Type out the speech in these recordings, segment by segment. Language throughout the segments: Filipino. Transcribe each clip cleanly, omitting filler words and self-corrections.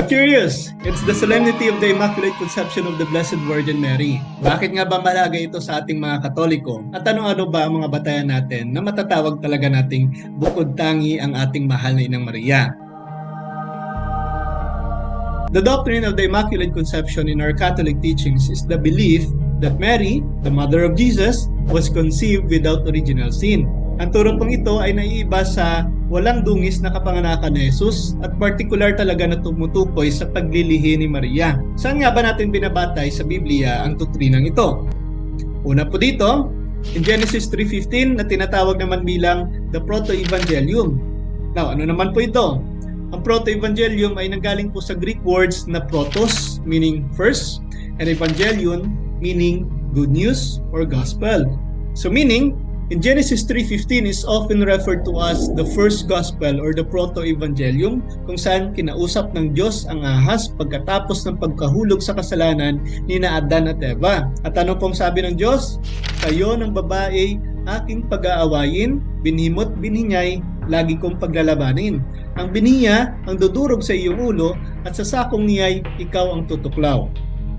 Ka-curious, it's the solemnity of the Immaculate Conception of the Blessed Virgin Mary. Bakit nga ba mahalaga ito sa ating mga Katoliko? At ano-ano ba ang mga batayan natin na matatawag talaga nating bukod tangi ang ating mahal na Inang Maria? The doctrine of the Immaculate Conception in our Catholic teachings is the belief that Mary, the mother of Jesus, was conceived without original sin. Ang turo pong ito ay naiiba sa walang dungis na kapanganakan ni Jesus at particular talaga na tumutukoy sa paglilihi ni Maria. Saan nga ba natin binabatay sa Biblia ang doktrinang ito? Una po dito, in Genesis 3:15 na tinatawag naman bilang the Proto-Evangelium. Now, ano naman po ito? Ang Proto-Evangelium ay nanggaling po sa Greek words na protos, meaning first, and Evangelion, meaning good news or gospel. So meaning, in Genesis 3:15 is often referred to as the first gospel or the proto-evangelium kung saan kinausap ng Diyos ang ahas pagkatapos ng pagkahulog sa kasalanan ni na Adan at Eva. At ano pong sabi ng Diyos? Kayo ng babae aking pag-aawayin, binhimot binhinyay, lagi kong paglalabanin. Ang biniya ang dudurog sa iyong ulo at sa sakong niya'y ikaw ang tutuklaw.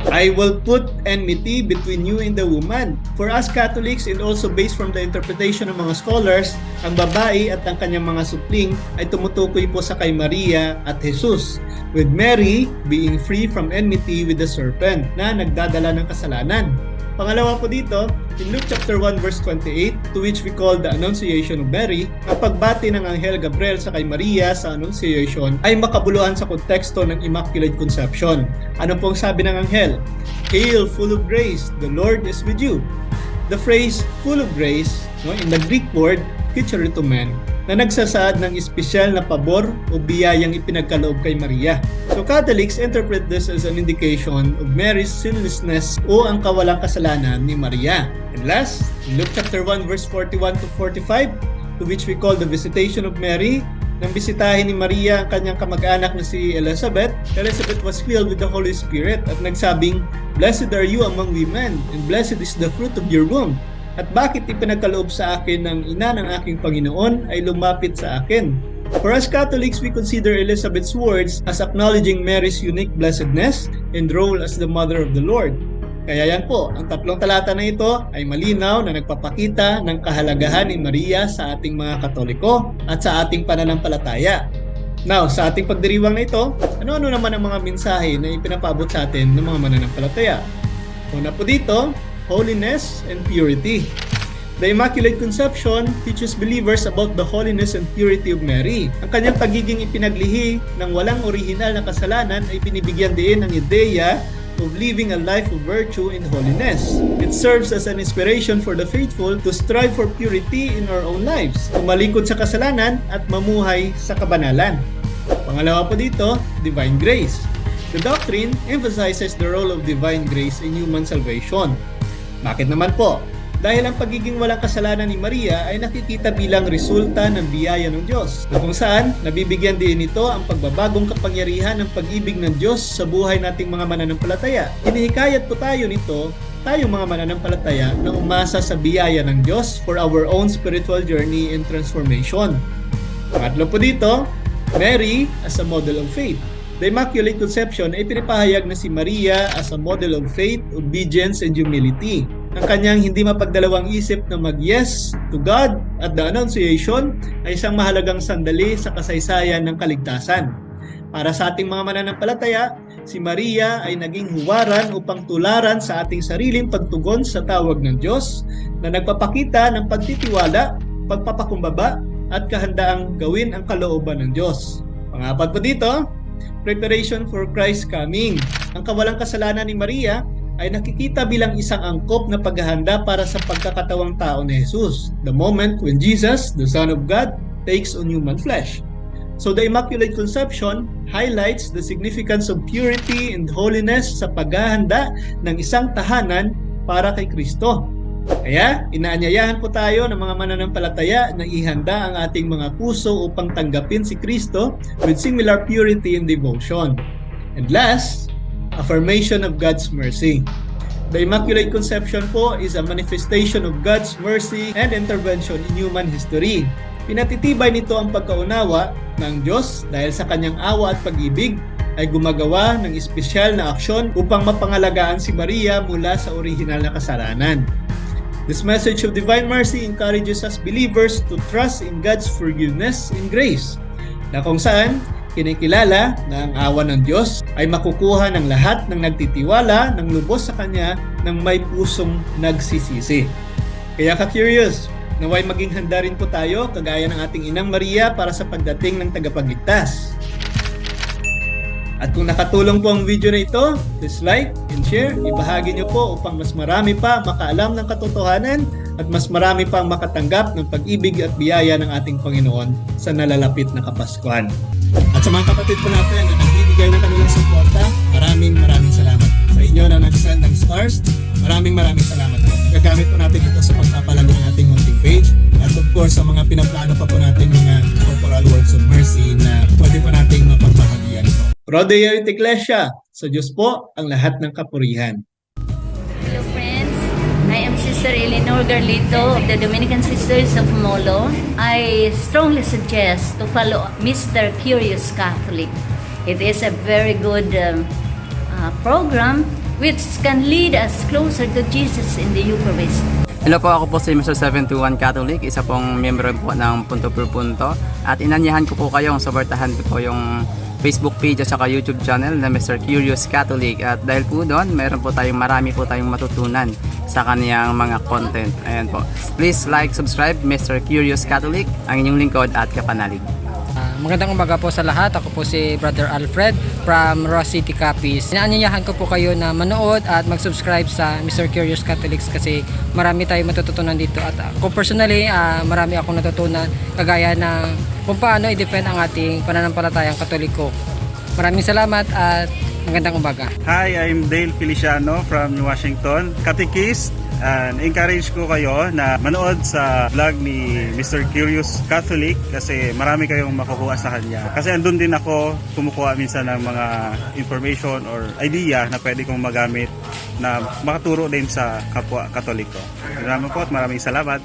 I will put enmity between you and the woman. For us Catholics and also based from the interpretation ng mga scholars, ang babae at ang kanyang mga supling ay tumutukoy po sa kay Maria at Jesus, with Mary being free from enmity with the serpent na nagdadala ng kasalanan. Pangalawa po dito, in Luke chapter 1 verse 28, to which we call the Annunciation of Mary, ang pagbati ng Anghel Gabriel sa kay Maria sa Annunciation ay makabuluhan sa konteksto ng Immaculate Conception. Ano pong sabi ng Anghel? Hail, full of grace, the Lord is with you. The phrase full of grace, in the Greek word kicheritumen, na nagsasaad ng espesyal na pabor o biyayang ipinagkaloob kay Maria. So Catholics interpret this as an indication of Mary's sinlessness o ang kawalang kasalanan ni Maria. And last, in Luke chapter 1 verse 41 to 45, to which we call the Visitation of Mary, nang bisitahin ni Maria ang kanyang kamag-anak na si Elizabeth, Elizabeth was filled with the Holy Spirit at nagsabing, "Blessed are you among women, and blessed is the fruit of your womb." At bakit ipinagkaloob sa akin ng ina ng aking Panginoon ay lumapit sa akin? For us Catholics, we consider Elizabeth's words as acknowledging Mary's unique blessedness and role as the mother of the Lord. Kaya yan po, ang tatlong talata na ito ay malinaw na nagpapakita ng kahalagahan ni Maria sa ating mga Katoliko at sa ating pananampalataya. Now, sa ating pagdiriwang na ito, ano-ano naman ang mga mensahe na ipinapabot sa atin ng mga mananampalataya? Una po dito, holiness and purity. The Immaculate Conception teaches believers about the holiness and purity of Mary. Ang kanyang pagiging ipinaglihi ng walang orihinal na kasalanan ay binibigyan din ng ideya of living a life of virtue and holiness. It serves as an inspiration for the faithful to strive for purity in our own lives, tumalikod sa kasalanan at mamuhay sa kabanalan. Pangalawa po dito, divine grace. The doctrine emphasizes the role of divine grace in human salvation. Bakit naman po? Dahil ang pagiging walang kasalanan ni Maria ay nakikita bilang resulta ng biyaya ng Diyos, na kung saan nabibigyan din ito ang pagbabagong kapangyarihan ng pag-ibig ng Diyos sa buhay nating mga mananampalataya. Hinihikayat po tayo nito, tayong mga mananampalataya, na umasa sa biyaya ng Diyos for our own spiritual journey and transformation. Pangatlo po dito, Mary as a model of faith. The Immaculate Conception ay pinapahayag na si Maria as a model of faith, obedience, and humility. Ang kanyang hindi mapagdalawang isip na mag-yes to God at the Annunciation ay isang mahalagang sandali sa kasaysayan ng kaligtasan. Para sa ating mga mananampalataya, si Maria ay naging huwaran upang tularan sa ating sariling pagtugon sa tawag ng Diyos na nagpapakita ng pagtitiwala, pagpapakumbaba, at kahandaang gawin ang kalooban ng Diyos. Pangapat po dito, preparation for Christ's coming. Ang kawalang kasalanan ni Maria ay nakikita bilang isang angkop na paghahanda para sa pagkakatawang tao ni Jesus, the moment when Jesus, the Son of God, takes on human flesh. So the Immaculate Conception highlights the significance of purity and holiness sa paghahanda ng isang tahanan para kay Kristo. Kaya, inaanyayahan po tayo ng mga mananampalataya na ihanda ang ating mga puso upang tanggapin si Kristo with similar purity and devotion. And last, affirmation of God's mercy. The Immaculate Conception po is a manifestation of God's mercy and intervention in human history. Pinatitibay nito ang pagkaunawa ng Diyos dahil sa kanyang awa at pag-ibig ay gumagawa ng espesyal na aksyon upang mapangalagaan si Maria mula sa orihinal na kasalanan. This message of divine mercy encourages us believers to trust in God's forgiveness and grace, na kung saan kinikilala na ang awa ng Diyos ay makukuha ng lahat ng nagtitiwala ng lubos sa Kanya ng may pusong nagsisisi. Kaya ka-curious, naway maging handa rin po tayo kagaya ng ating Inang Maria para sa pagdating ng tagapagligtas. At kung nakatulong po ang video na ito, please like and share. Ibahagi niyo po upang mas marami pa makaalam ng katotohanan at mas marami pang makatanggap ng pag-ibig at biyaya ng ating Panginoon sa nalalapit na Kapaskuhan. At sa mga kapatid po natin na nagbibigay ng kanilang suporta, maraming salamat. Sa inyo na nag-send ng stars, maraming salamat po. Gagamit po natin ito sa pagpapalago ng ating munting page. At of course, sa mga pinaplano pa po natin mga corporal works of mercy na pwede po nating mapagbahagian po. Pro Deum Iglesia, sa Diyos po ang lahat ng kapurihan. Hello friends, I am Sister Eleanor Garlito of the Dominican Sisters of Molo. I strongly suggest to follow Mr. Curious Catholic. It is a very good program which can lead us closer to Jesus in the Eucharist. Hello po, ako po si Mr. 721 Catholic, isa pong miyembro po ng Punto per Punto. At inanyahan ko po kayong suportahan ko po yung Facebook page at saka YouTube channel na Mr. Curious Catholic. At dahil po doon, marami po tayong matutunan sa kaniyang mga content. Ayan po. Please like, subscribe, Mr. Curious Catholic, ang inyong lingkod at kapanalig. Magandang umaga po sa lahat. Ako po si Brother Alfred from Ross City, Capiz. Inaanyayahan ko po kayo na manood at mag-subscribe sa Mr. Curious Catholics kasi marami tayong matututunan dito. At ako personally, marami akong natutunan kagaya na kung paano i-defend ang ating pananampalatayang Katoliko. Maraming salamat at magandang umaga. Hi, I'm Dale Feliciano from Washington, catechist. And encourage ko kayo na manood sa vlog ni Mr. Curious Catholic kasi marami kayong makukuha sa kanya. Kasi andun din ako kumukuha minsan ng mga information or idea na pwede kong magamit na makaturo din sa kapwa Katoliko. Maraming salamat.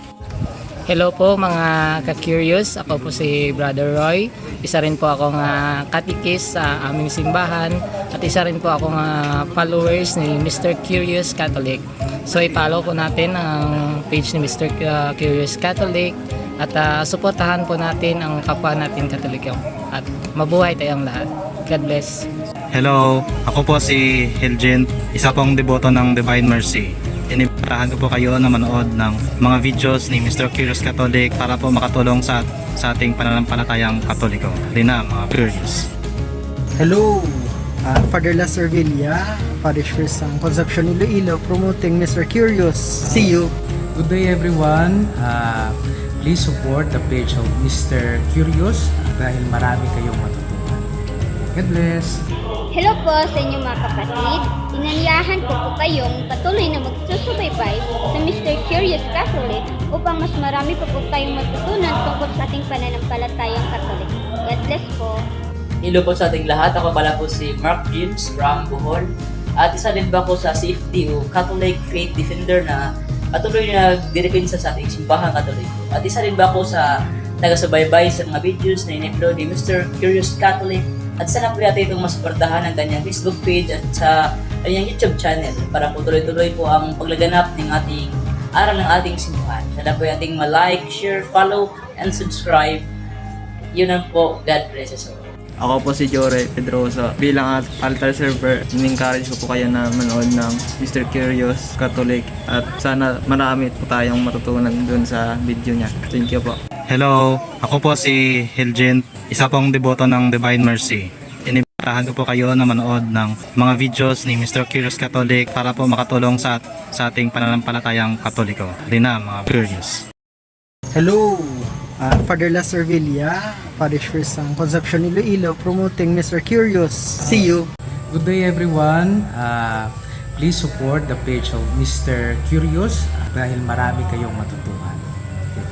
Hello po mga ka-curious, ako po si Brother Roy. Isa rin po akong catechist sa aming simbahan at isa rin po akong followers ni Mr. Curious Catholic. So i-follow po natin ang page ni Mr. Curious Catholic at suportahan po natin ang kapwa natin Katoliko. At mabuhay tayong lahat. God bless. Hello, ako po si Hilgent, isa pong deboto ng Divine Mercy. Inibitahan ko po kayo na manood ng mga videos ni Mr. Curious Catholic para po makatulong sa ating pananampalatayang Katoliko. Lina, mga curious. Hello, Father La Servilla, Parish Priest ng Concepcion Iloilo, promoting Mr. Curious. See you! Good day everyone. Please support the page of Mr. Curious dahil marami kayong matutunan. God bless! Hello po sa inyong mga kapatid. Inanyahan ko po kayong patuloy na magsusubaybay sa Mr. Curious Catholic upang mas marami pa po tayong matutunan tungkol sa ating pananampalatayang Katolik. God bless po. Hello po sa ating lahat. Ako pala po si Mark James from Bohol. At isa din ba po sa CFD o Catholic Faith Defender na patuloy na nagdidepensa sa ating simbahang Katoliko. At isa din ba po sa taga-subaybay sa mga videos na in-upload ni Mr. Curious Catholic. At sana po natin itong masuportahan ang kanyang Facebook page at sa kanyang YouTube channel para po tuloy-tuloy po ang paglaganap ng ating aral ng ating simbahan. Sana po ating ma-like, share, follow, and subscribe. Yun ang po. God bless us all. Ako po si Jore Pedrosa. Bilang altar server, in-encourage ko po kayo na manood ng Mr. Curious Catholic at sana marami po tayong matutunan dun sa video niya. Thank you po. Hello, ako po si Hilgent, isa pong deboto ng Divine Mercy. Inibitahan ko po kayo na manood ng mga videos ni Mr. Curious Catholic para po makatulong sa ating pananampalatayang Katoliko. Lina, mga curious. Hello, Father La Servilla, Parish Priest ng Concepcion Iloilo, promoting Mr. Curious. See you! Good day everyone. Please support the page of Mr. Curious dahil marami kayong matutunan.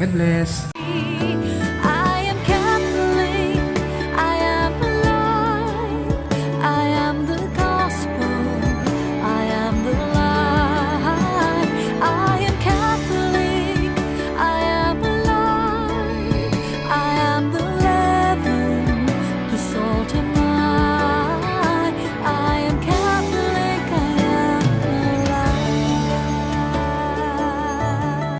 God bless!